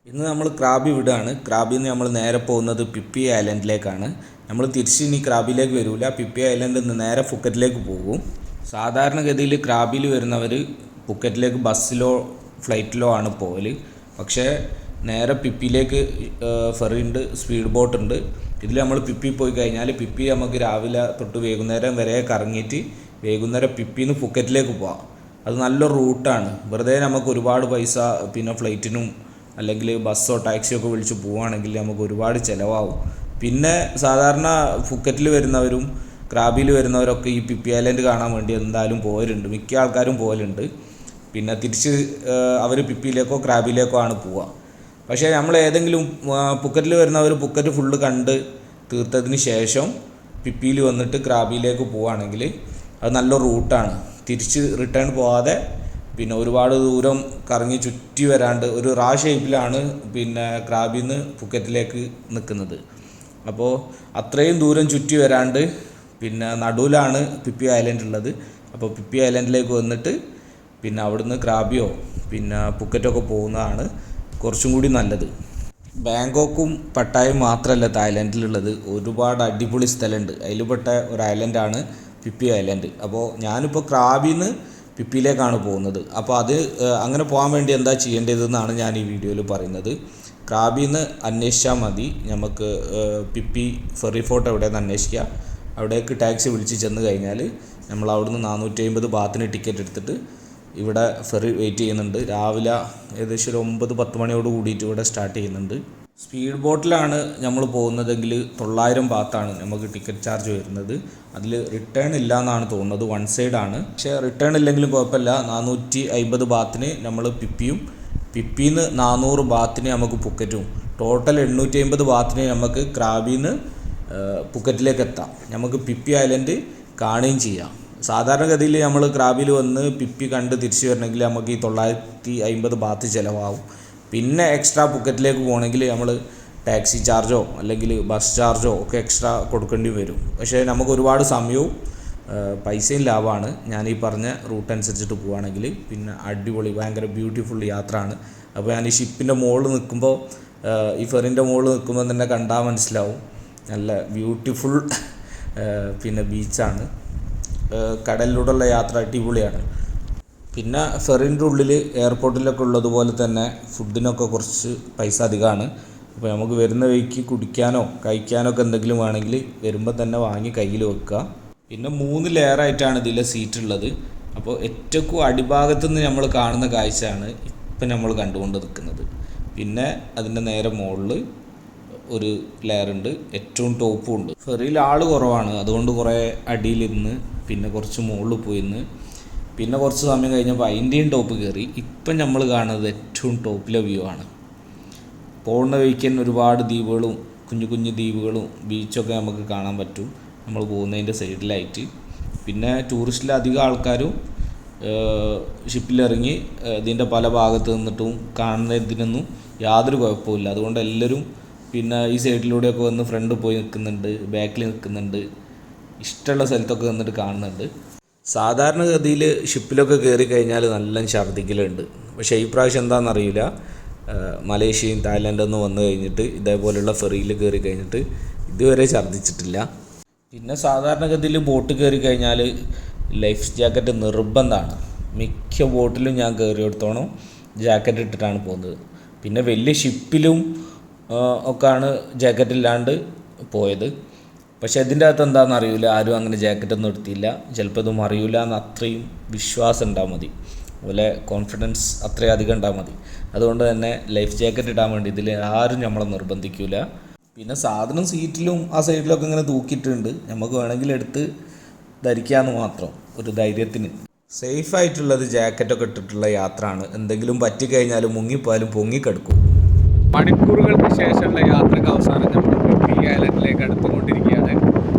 ഇന്ന് നമ്മൾ ക്രാബി വിടുകയാണ്. ക്രാബിൽ നിന്ന് നമ്മൾ നേരെ പോകുന്നത് പിപ്പി ഐലൻഡിലേക്കാണ്. നമ്മൾ തിരിച്ച് ഇനി ക്രാബിലേക്ക് വരില്ല, പിപ്പി ഐലൻഡിൽ നിന്ന് നേരെ ഫുക്കറ്റിലേക്ക് പോകും. സാധാരണഗതിയിൽ ക്രാബിൽ വരുന്നവർ ഫുക്കറ്റിലേക്ക് ബസ്സിലോ ഫ്ലൈറ്റിലോ ആണ് പോകൽ. പക്ഷേ നേരെ പിപ്പിയിലേക്ക് ഫെറി ഉണ്ട്, സ്പീഡ് ബോട്ട് ഉണ്ട്. ഇതിൽ നമ്മൾ പിപ്പി പോയി കഴിഞ്ഞാൽ പിപ്പി നമുക്ക് രാവിലെ തൊട്ട് വൈകുന്നേരം വരെ കറങ്ങിയിട്ട് വൈകുന്നേരം പിപ്പിയിൽ നിന്ന് ഫുക്കറ്റിലേക്ക് പോകാം. അത് നല്ലൊരു റൂട്ടാണ്. വെറുതെ നമുക്ക് ഒരുപാട് പൈസ പിന്നെ ഫ്ലൈറ്റിനും അല്ലെങ്കിൽ ബസ്സോ ടാക്സിയോ ഒക്കെ വിളിച്ച് പോവുകയാണെങ്കിൽ നമുക്ക് ഒരുപാട് ചിലവാകും. പിന്നെ സാധാരണ ഫുക്കറ്റിൽ വരുന്നവരും ക്രാബിൽ വരുന്നവരൊക്കെ ഈ പിപ്പി ഐലൻഡ് കാണാൻ വേണ്ടി എന്തായാലും പോകലുണ്ട്, മിക്ക ആൾക്കാരും പോകലുണ്ട്. പിന്നെ തിരിച്ച് അവർ പിപ്പിയിലേക്കോ ക്രാബിലേക്കോ ആണ് പോവുക. പക്ഷേ നമ്മൾ ഏതെങ്കിലും പുക്കറ്റിൽ വരുന്നവർ പുക്കറ്റ് ഫുള്ള് കണ്ട് തീർത്തതിന് ശേഷം പിപ്പിയിൽ വന്നിട്ട് ക്രാബിലേക്ക് പോവുകയാണെങ്കിൽ അത് നല്ല റൂട്ടാണ്. തിരിച്ച് റിട്ടേൺ പോകാതെ പിന്നെ ഒരുപാട് ദൂരം കറങ്ങി ചുറ്റി വരാണ്ട് ഒരു ഷേപ്പിലാണ് പിന്നെ ക്രാബിൽ നിന്ന് ഫുക്കറ്റിലേക്ക് നിൽക്കുന്നത്. അപ്പോൾ അത്രയും ദൂരം ചുറ്റി വരാണ്ട് പിന്നെ നടുവിലാണ് പിപ്പി ഐലൻഡ് ഉള്ളത്. അപ്പോൾ പിപ്പി ഐലൻഡിലേക്ക് വന്നിട്ട് പിന്നെ അവിടുന്ന് ക്രാബിയോ പിന്നെ ഫുക്കറ്റൊക്കെ പോകുന്നതാണ് കുറച്ചും കൂടി നല്ലത്. ബാങ്കോക്കും പട്ടായും മാത്രമല്ല തായ്ലൻഡിലുള്ളത്, ഒരുപാട് അടിപൊളി സ്ഥലമുണ്ട്. അതിൽപ്പെട്ട ഒരു ഐലൻഡാണ് പിപ്പി ഐലൻഡ്. അപ്പോൾ ഞാനിപ്പോൾ ക്രാബിൽ നിന്ന് പിപ്പിയിലേക്കാണ് പോകുന്നത്. അപ്പോൾ അത് അങ്ങനെ പോകാൻ വേണ്ടി എന്താ ചെയ്യേണ്ടതെന്നാണ് ഞാൻ ഈ വീഡിയോയിൽ പറയുന്നത്. ക്രാബിൽ നിന്ന് അന്വേഷിച്ചാൽ മതി. നമുക്ക് പിപ്പി ഫെറി ഫോർട്ട് എവിടെയെന്ന് അന്വേഷിക്കുക. അവിടേക്ക് ടാക്സി വിളിച്ച് ചെന്ന് കഴിഞ്ഞാൽ നമ്മൾ അവിടുന്ന് 450 ബാത്തിന് ടിക്കറ്റ് എടുത്തിട്ട് ഇവിടെ ഫെറി വെയിറ്റ് ചെയ്യുന്നുണ്ട്. രാവിലെ ഏകദേശം ഒരു 9-10 മണിയോട് കൂടിയിട്ട് ഇവിടെ സ്റ്റാർട്ട് ചെയ്യുന്നുണ്ട്. സ്പീഡ് ബോട്ടിലാണ് നമ്മൾ പോകുന്നതെങ്കിൽ 900 ബാത്താണ് നമുക്ക് ടിക്കറ്റ് ചാർജ് വരുന്നത്. അതിൽ റിട്ടേൺ ഇല്ല എന്നാണ് തോന്നുന്നത്, വൺ സൈഡാണ്. പക്ഷേ റിട്ടേൺ ഇല്ലെങ്കിലും കുഴപ്പമില്ല. 450 ബാത്തിന് നമ്മൾ പിപ്പിയും പിപ്പിയിൽ നിന്ന് 400 ബാത്തിന് നമുക്ക് പുക്കറ്റും, ടോട്ടൽ 850 ബാത്തിന് നമുക്ക് ക്രാബിൽ നിന്ന് പുക്കറ്റിലേക്ക് എത്താം. നമുക്ക് പിപ്പി ഐലൻഡ് കാണുകയും ചെയ്യാം. സാധാരണഗതിയിൽ നമ്മൾ ക്രാബിൽ വന്ന് പിപ്പി കണ്ട് തിരിച്ചു വരണമെങ്കിൽ നമുക്ക് ഈ 950 ബാത്ത് ചിലവാകും. പിന്നെ എക്സ്ട്രാ പുക്കറ്റിലേക്ക് പോകണമെങ്കിൽ നമ്മൾ ടാക്സി ചാർജോ അല്ലെങ്കിൽ ബസ് ചാർജോ ഒക്കെ എക്സ്ട്രാ കൊടുക്കേണ്ടി വരും. പക്ഷേ നമുക്ക് ഒരുപാട് സമയവും പൈസയും ലാഭമാണ് ഞാൻ ഈ പറഞ്ഞ റൂട്ട് അനുസരിച്ചിട്ട് പോവുകയാണെങ്കിൽ. പിന്നെ അടിപൊളി ഭയങ്കര ബ്യൂട്ടിഫുൾ യാത്രയാണ്. അപ്പോൾ ഞാൻ ഈ ഷിപ്പിൻ്റെ മുകളിൽ നിൽക്കുമ്പോൾ, ഈ ഫെറിൻ്റെ മുകളിൽ നിൽക്കുമ്പോൾ തന്നെ കണ്ടാൽ മനസ്സിലാവും നല്ല ബ്യൂട്ടിഫുൾ പിന്നെ ബീച്ചാണ്. കടലിലൂടെയുള്ള യാത്ര അടിപൊളിയാണ്. പിന്നെ ഫെറിൻ്റെ ഉള്ളിൽ എയർപോർട്ടിലൊക്കെ ഉള്ളതുപോലെ തന്നെ ഫുഡിനൊക്കെ കുറച്ച് പൈസ അധികമാണ്. അപ്പോൾ നമുക്ക് വരുന്ന വഴിക്ക് കുടിക്കാനോ കഴിക്കാനോ ഒക്കെ എന്തെങ്കിലും വേണമെങ്കിൽ വരുമ്പോൾ തന്നെ വാങ്ങി കയ്യിൽ വെക്കുക. പിന്നെ 3 ലെയറായിട്ടാണ് ഇതിലെ സീറ്റ് ഉള്ളത്. അപ്പോൾ ഏറ്റവും അടിഭാഗത്തു നിന്ന് നമ്മൾ കാണുന്ന കാഴ്ചയാണ് ഇപ്പം നമ്മൾ കണ്ടുകൊണ്ട് നിൽക്കുന്നത്. പിന്നെ അതിൻ്റെ നേരെ മുകളിൽ ഒരു ലെയറുണ്ട്, ഏറ്റവും ടോപ്പും ഉണ്ട്. ഫെറിയിൽ ആൾ കുറവാണ്, അതുകൊണ്ട് കുറേ അടിയിലിരുന്ന് പിന്നെ കുറച്ച് മുകളിൽ പോയിന്ന് പിന്നെ കുറച്ച് സമയം കഴിഞ്ഞപ്പോൾ അതിൻ്റെയും ടോപ്പ് കയറി. ഇപ്പം നമ്മൾ കാണുന്നത് ഏറ്റവും ടോപ്പിലെ വ്യൂ ആണ്. പോകുന്ന വഴിക്ക് ഒരുപാട് ദ്വീപുകളും കുഞ്ഞു കുഞ്ഞു ദ്വീപുകളും ബീച്ചൊക്കെ നമുക്ക് കാണാൻ പറ്റും നമ്മൾ പോകുന്നതിൻ്റെ സൈഡിലായിട്ട്. പിന്നെ ടൂറിസ്റ്റിൽ അധികം ആൾക്കാരും ഷിപ്പിലിറങ്ങി ഇതിൻ്റെ പല ഭാഗത്ത് നിന്നിട്ടും കാണുന്നതിനൊന്നും യാതൊരു കുഴപ്പമില്ല. അതുകൊണ്ട് എല്ലാവരും പിന്നെ ഈ സൈഡിലൂടെയൊക്കെ വന്ന് ഫ്രണ്ട് പോയി നിൽക്കുന്നുണ്ട്, ബാക്കിൽ നിൽക്കുന്നുണ്ട്, ഇഷ്ടമുള്ള സ്ഥലത്തൊക്കെ നിന്നിട്ട് കാണുന്നുണ്ട്. സാധാരണഗതിയിൽ ഷിപ്പിലൊക്കെ കയറി കഴിഞ്ഞാൽ നല്ല ഛർദ്ദിക്കലുണ്ട്. പക്ഷേ ഈ പ്രാവശ്യം എന്താണെന്നറിയില്ല, മലേഷ്യയും തായ്ലൻഡൊന്നും വന്നു കഴിഞ്ഞിട്ട് ഇതേപോലെയുള്ള ഫെറിയിൽ കയറി കഴിഞ്ഞിട്ട് ഇതുവരെ ഛർദ്ദിച്ചിട്ടില്ല. പിന്നെ സാധാരണഗതിയിൽ ബോട്ട് കയറി കഴിഞ്ഞാൽ ലൈഫ് ജാക്കറ്റ് നിർബന്ധമാണ്. മിക്ക ബോട്ടിലും ഞാൻ കയറിയെടുത്തോണം ജാക്കറ്റ് ഇട്ടിട്ടാണ് പോകുന്നത്. പിന്നെ വലിയ ഷിപ്പിലും ഒക്കെയാണ് ജാക്കറ്റ് ഇല്ലാണ്ട് പോയത്. പക്ഷേ ഇതിൻ്റെ അകത്ത് എന്താണെന്ന് അറിയില്ല, ആരും അങ്ങനെ ജാക്കറ്റൊന്നും എടുത്തില്ല. ചിലപ്പോൾ ഇതും അറിയില്ല എന്ന് അത്രയും വിശ്വാസം ഉണ്ടാൽ മതി, അതുപോലെ കോൺഫിഡൻസ് അത്രയും അധികം ഉണ്ടാൽ മതി. അതുകൊണ്ട് തന്നെ ലൈഫ് ജാക്കറ്റ് ഇടാൻ വേണ്ടി ഇതിൽ ആരും നമ്മളെ നിർബന്ധിക്കില്ല. പിന്നെ സാധനം സീറ്റിലും ആ സൈഡിലൊക്കെ ഇങ്ങനെ തൂക്കിയിട്ടുണ്ട്, നമുക്ക് വേണമെങ്കിൽ എടുത്ത് ധരിക്കാമെന്ന് മാത്രം ഒരു ധൈര്യത്തിന്. സേഫായിട്ടുള്ളത് ജാക്കറ്റൊക്കെ ഇട്ടിട്ടുള്ള യാത്രയാണ്. എന്തെങ്കിലും പറ്റിക്കഴിഞ്ഞാലും മുങ്ങിപ്പോയാലും പൊങ്ങിക്കെടുക്കും. മണിക്കൂറുകൾക്ക് ശേഷമുള്ള യാത്രക്ക് അവസാനം നമ്മൾ പിപ്പി ഐലൻഡിലേക്ക് അടുത്തുകൊണ്ടിരിക്കുകയാണ്.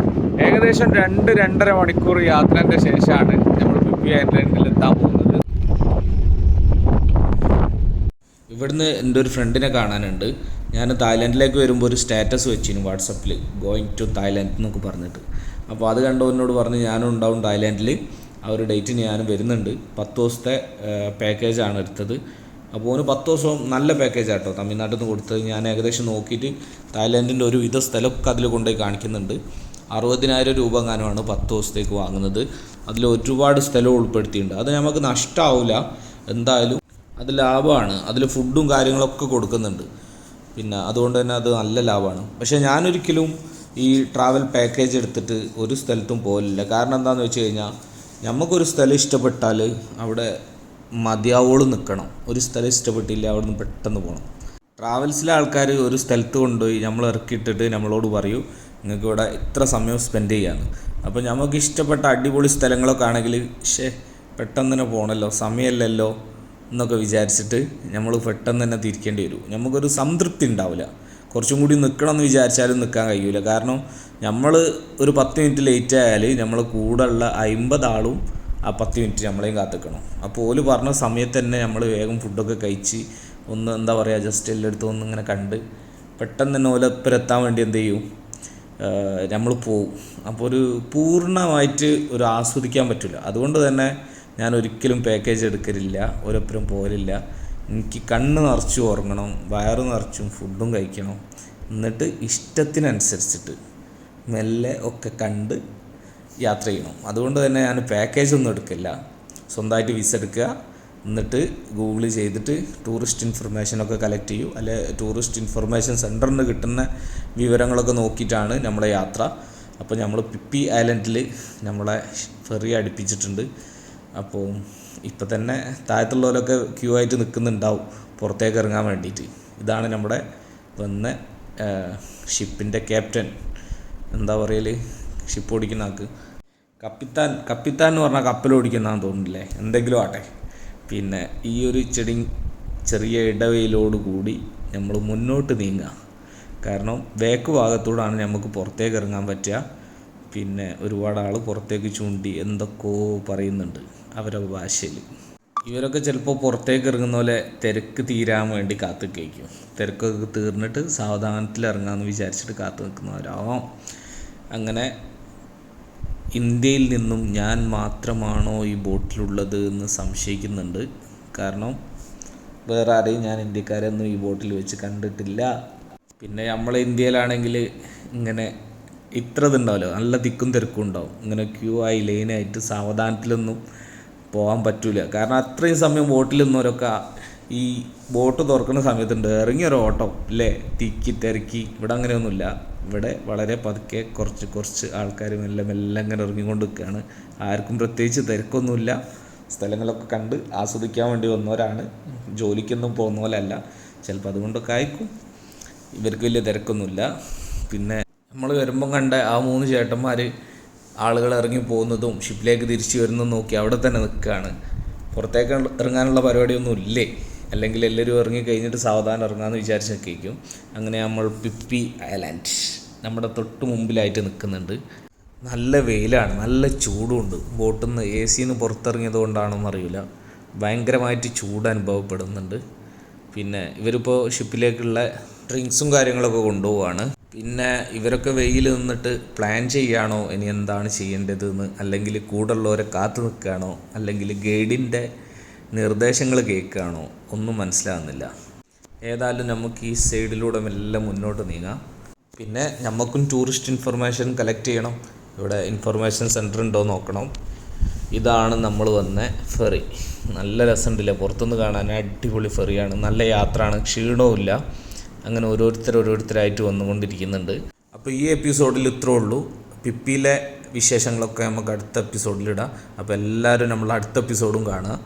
ഏകദേശം 2-2.5 മണിക്കൂർ യാത്രേൻ്റെ ശേഷമാണ് നമ്മൾ പിപ്പി ഐലൻഡിൽ എത്താൻ പോകുന്നത്. ഇവിടുന്ന് എൻ്റെ ഒരു ഫ്രണ്ടിനെ കാണാനുണ്ട്. ഞാൻ തായ്ലൻഡിലേക്ക് വരുമ്പോൾ ഒരു സ്റ്റാറ്റസ് വെച്ചിരുന്നു വാട്സപ്പിൽ, ഗോയിങ് ടു തായ്ലൻഡ് എന്നൊക്കെ പറഞ്ഞിട്ട്. അപ്പോൾ അത് കണ്ടവനോട് പറഞ്ഞ് ഞാനും ഉണ്ടാവും തായ്ലൻഡിൽ, ആ ഒരു ഡേറ്റിന് ഞാനും വരുന്നുണ്ട്. 10 ദിവസത്തെ പാക്കേജാണ് എടുത്തത്. അപ്പോൾ ഓന് 10 ദിവസം നല്ല പാക്കേജ് ആട്ടോ തമിഴ്നാട്ടിൽ നിന്ന് കൊടുത്തത്. ഞാൻ ഏകദേശം നോക്കിയിട്ട് തായ്ലാൻഡിൻ്റെ ഒരു വിധ സ്ഥലമൊക്കെ അതിൽ കൊണ്ടുപോയി കാണിക്കുന്നുണ്ട്. 60,000 രൂപ എങ്ങാനുമാണ് 10 ദിവസത്തേക്ക് വാങ്ങുന്നത്. അതിൽ ഒരുപാട് സ്ഥലം ഉൾപ്പെടുത്തിയിട്ടുണ്ട്. അത് നമുക്ക് നഷ്ടമാവില്ല, എന്തായാലും അത് ലാഭമാണ്. അതിൽ ഫുഡും കാര്യങ്ങളൊക്കെ കൊടുക്കുന്നുണ്ട്. പിന്നെ അതുകൊണ്ട് തന്നെ അത് നല്ല ലാഭമാണ്. പക്ഷേ ഞാനൊരിക്കലും ഈ ട്രാവൽ പാക്കേജ് എടുത്തിട്ട് ഒരു സ്ഥലത്തും പോലില്ല. കാരണം എന്താണെന്ന് വെച്ച് കഴിഞ്ഞാൽ നമുക്കൊരു സ്ഥലം ഇഷ്ടപ്പെട്ടാൽ അവിടെ മതിയാവോളം നിൽക്കണം. ഒരു സ്ഥലം ഇഷ്ടപ്പെട്ടില്ല അവിടെ നിന്ന് പെട്ടെന്ന് പോകണം. ട്രാവൽസിലെ ആൾക്കാർ ഒരു സ്ഥലത്ത് കൊണ്ടുപോയി നമ്മൾ ഇറക്കിയിട്ടിട്ട് നമ്മളോട് പറയൂ നിങ്ങൾക്ക് ഇവിടെ ഇത്ര സമയം സ്പെൻഡ് ചെയ്യാമെന്ന്. അപ്പോൾ നമുക്ക് ഇഷ്ടപ്പെട്ട അടിപൊളി സ്ഥലങ്ങളൊക്കെ ആണെങ്കിൽ പെട്ടെന്ന് തന്നെ പോകണമല്ലോ, സമയമല്ലല്ലോ എന്നൊക്കെ വിചാരിച്ചിട്ട് നമ്മൾ പെട്ടെന്ന് തന്നെ തിരിക്കേണ്ടി വരും. നമുക്കൊരു സംതൃപ്തി ഉണ്ടാവില്ല. കുറച്ചും കൂടി നിൽക്കണമെന്ന് വിചാരിച്ചാലും നിൽക്കാൻ കഴിയില്ല. കാരണം നമ്മൾ ഒരു 10 മിനിറ്റ് ലേറ്റ് ആയാൽ നമ്മൾ കൂടെ ഉള്ള 50 ആളും ആ 10 മിനിറ്റ് നമ്മളെയും കാത്തിക്കണം. അപ്പോൾ ഓല് പറഞ്ഞ സമയത്ത് തന്നെ നമ്മൾ വേഗം ഫുഡൊക്കെ കഴിച്ച് ഒന്ന് എന്താ പറയുക ജസ്റ്റ് എല്ലായിടത്തും ഒന്ന് ഇങ്ങനെ കണ്ട് പെട്ടെന്ന് തന്നെ ഓലപ്പുറത്താൻ വേണ്ടി എന്ത് ചെയ്യും നമ്മൾ പോവും. അപ്പോൾ ഒരു പൂർണ്ണമായിട്ട് ഒരു ആസ്വദിക്കാൻ പറ്റില്ല. അതുകൊണ്ട് തന്നെ ഞാൻ ഒരിക്കലും പാക്കേജ് എടുക്കലില്ല, ഓരോപ്പുറം പോലില്ല. എനിക്ക് കണ്ണ് നിറച്ചും ഉറങ്ങണം, വയറ് നിറച്ചും ഫുഡും കഴിക്കണം. എന്നിട്ട് ഇഷ്ടത്തിനനുസരിച്ചിട്ട് മെല്ലെ ഒക്കെ കണ്ട് യാത്ര ചെയ്യണം. അതുകൊണ്ട് തന്നെ ഞാൻ പാക്കേജ് ഒന്നും എടുക്കില്ല. സ്വന്തമായിട്ട് വിസ എടുക്കുക, എന്നിട്ട് ഗൂഗിൾ ചെയ്തിട്ട് ടൂറിസ്റ്റ് ഇൻഫർമേഷനൊക്കെ കളക്ട് ചെയ്യൂ. അല്ലെ ടൂറിസ്റ്റ് ഇൻഫർമേഷൻ സെൻറ്ററിൽ നിന്ന് കിട്ടുന്ന വിവരങ്ങളൊക്കെ നോക്കിയിട്ടാണ് നമ്മുടെ യാത്ര. അപ്പോൾ നമ്മൾ പിപ്പി ഐലൻഡിൽ നമ്മളെ ഫെറി അടുപ്പിച്ചിട്ടുണ്ട്. അപ്പോൾ ഇപ്പം തന്നെ താഴത്തുള്ളവരൊക്കെ ക്യൂ ആയിട്ട് നിൽക്കുന്നുണ്ടാവും പുറത്തേക്ക് ഇറങ്ങാൻ വേണ്ടിയിട്ട്. ഇതാണ് നമ്മുടെ വന്ന ഷിപ്പിൻ്റെ ക്യാപ്റ്റൻ, എന്താ പറയൽ, ഷിപ്പ് ഓടിക്കുന്ന ആൾക്ക് കപ്പിത്താൻ എന്ന് പറഞ്ഞാൽ കപ്പൽ ഓടിക്കുന്നതാണെന്ന് തോന്നുന്നില്ലേ, എന്തെങ്കിലും ആട്ടെ. പിന്നെ ഈ ഒരു ചെറിയ ഇടവേലോടുകൂടി നമ്മൾ മുന്നോട്ട് നീങ്ങുക. കാരണം ബാക്ക് ഭാഗത്തൂടാണ് നമുക്ക് പുറത്തേക്ക് ഇറങ്ങാൻ പറ്റുക. പിന്നെ ഒരുപാട് ആൾ പുറത്തേക്ക് ചൂണ്ടി എന്തൊക്കെയോ പറയുന്നുണ്ട് അവരുടെ ഭാഷയിൽ. ഇവരൊക്കെ ചിലപ്പോൾ പുറത്തേക്ക് ഇറങ്ങുന്ന പോലെ തിരക്ക് തീരാൻ വേണ്ടി കാത്തു കഴിക്കും. തിരക്കൊക്കെ തീർന്നിട്ട് സാവധാനത്തിൽ ഇറങ്ങാമെന്ന് വിചാരിച്ചിട്ട് കാത്തു നിൽക്കുന്നവരാവാം. അങ്ങനെ ഇന്ത്യയിൽ നിന്നും ഞാൻ മാത്രമാണോ ഈ ബോട്ടിലുള്ളത് എന്ന് സംശയിക്കുന്നുണ്ട്. കാരണം വേറെ ആരെയും ഞാൻ ഇന്ത്യക്കാരൊന്നും ഈ ബോട്ടിൽ വെച്ച് കണ്ടിട്ടില്ല. പിന്നെ നമ്മളെ ഇന്ത്യയിലാണെങ്കിൽ ഇങ്ങനെ ഇത്ര ഇതുണ്ടാവില്ല, നല്ല തിക്കും തിരക്കും ഉണ്ടാവും. ഇങ്ങനെ ക്യൂ ആയി ലൈനായിട്ട് സാവധാനത്തിലൊന്നും പോകാൻ പറ്റില്ല. കാരണം അത്രയും സമയം ബോട്ടിൽ നിന്നവരൊക്കെ ഈ ബോട്ട് തുറക്കുന്ന സമയത്തുണ്ട് ഇറങ്ങിയൊരു ഓട്ടം അല്ലേ, തിക്കി തിരക്കി. ഇവിടെ അങ്ങനെയൊന്നുമില്ല. ഇവിടെ വളരെ പതുക്കെ കുറച്ച് ആൾക്കാർ മെല്ലെ അങ്ങനെ ഇറങ്ങിക്കൊണ്ട് നിൽക്കുകയാണ്. ആർക്കും പ്രത്യേകിച്ച് തിരക്കൊന്നുമില്ല. സ്ഥലങ്ങളൊക്കെ കണ്ട് ആസ്വദിക്കാൻ വേണ്ടി വന്നവരാണ്, ജോലിക്കൊന്നും പോകുന്ന പോലെ അല്ല. ചിലപ്പോൾ അതുകൊണ്ടൊക്കെ ആയിരിക്കും ഇവർക്ക് വലിയ തിരക്കൊന്നുമില്ല. പിന്നെ നമ്മൾ വരുമ്പം കണ്ട ആ 3 ചേട്ടന്മാർ ആളുകൾ ഇറങ്ങി പോകുന്നതും ഷിപ്പിലേക്ക് തിരിച്ചു വരുന്നതും നോക്കി അവിടെ തന്നെ നിൽക്കുകയാണ്. പുറത്തേക്ക് ഇറങ്ങാനുള്ള പരിപാടിയൊന്നും ഇല്ലേ, അല്ലെങ്കിൽ എല്ലാവരും ഇറങ്ങി കഴിഞ്ഞിട്ട് സാവധാനം ഇറങ്ങാമെന്ന് വിചാരിച്ചൊക്കെയായിരിക്കും. അങ്ങനെ നമ്മൾ പിപ്പി ഐലൻഡ് നമ്മുടെ തൊട്ട് മുമ്പിലായിട്ട് നിൽക്കുന്നുണ്ട്. നല്ല വെയിലാണ്, നല്ല ചൂടുമുണ്ട്. ബോട്ടിൽ നിന്ന് AC പുറത്തിറങ്ങിയത് കൊണ്ടാണെന്ന് അറിയില്ല, ഭയങ്കരമായിട്ട് ചൂട് അനുഭവപ്പെടുന്നുണ്ട്. പിന്നെ ഇവരിപ്പോൾ ഷിപ്പിലേക്കുള്ള ഡ്രിങ്ക്സും കാര്യങ്ങളൊക്കെ കൊണ്ടുപോവാണ്. പിന്നെ ഇവരൊക്കെ വെയിൽ നിന്നിട്ട് പ്ലാൻ ചെയ്യുകയാണോ ഇനി എന്താണ് ചെയ്യേണ്ടതെന്ന്, അല്ലെങ്കിൽ കൂടുള്ളവരെ കാത്തു നിൽക്കുകയാണോ, അല്ലെങ്കിൽ ഗൈഡിൻ്റെ നിർദ്ദേശങ്ങൾ കേൾക്കുകയാണോ, ഒന്നും മനസ്സിലാകുന്നില്ല. ഏതായാലും നമുക്ക് ഈ സൈഡിലൂടെ മെല്ലെ മുന്നോട്ട് നീങ്ങാം. പിന്നെ നമുക്കും ടൂറിസ്റ്റ് ഇൻഫർമേഷൻ കളക്ട് ചെയ്യണം. ഇവിടെ ഇൻഫർമേഷൻ സെൻറ്റർ ഉണ്ടോ നോക്കണം. ഇതാണ് നമ്മൾ വന്ന ഫെറി. നല്ല രസമുണ്ടല്ലേ, പുറത്തുനിന്ന് കാണാൻ അടിപൊളി ഫെറിയാണ്. നല്ല യാത്രയാണ്, ക്ഷീണവുമില്ല. അങ്ങനെ ഓരോരുത്തരായിട്ട് വന്നുകൊണ്ടിരിക്കുന്നുണ്ട്. അപ്പോൾ ഈ എപ്പിസോഡിൽ ഇത്രേ ഉള്ളൂ. പിപ്പിയിലെ വിശേഷങ്ങളൊക്കെ നമുക്ക് അടുത്ത എപ്പിസോഡിലിടാം. അപ്പോൾ എല്ലാവരും നമ്മൾ അടുത്ത എപ്പിസോഡും കാണുക.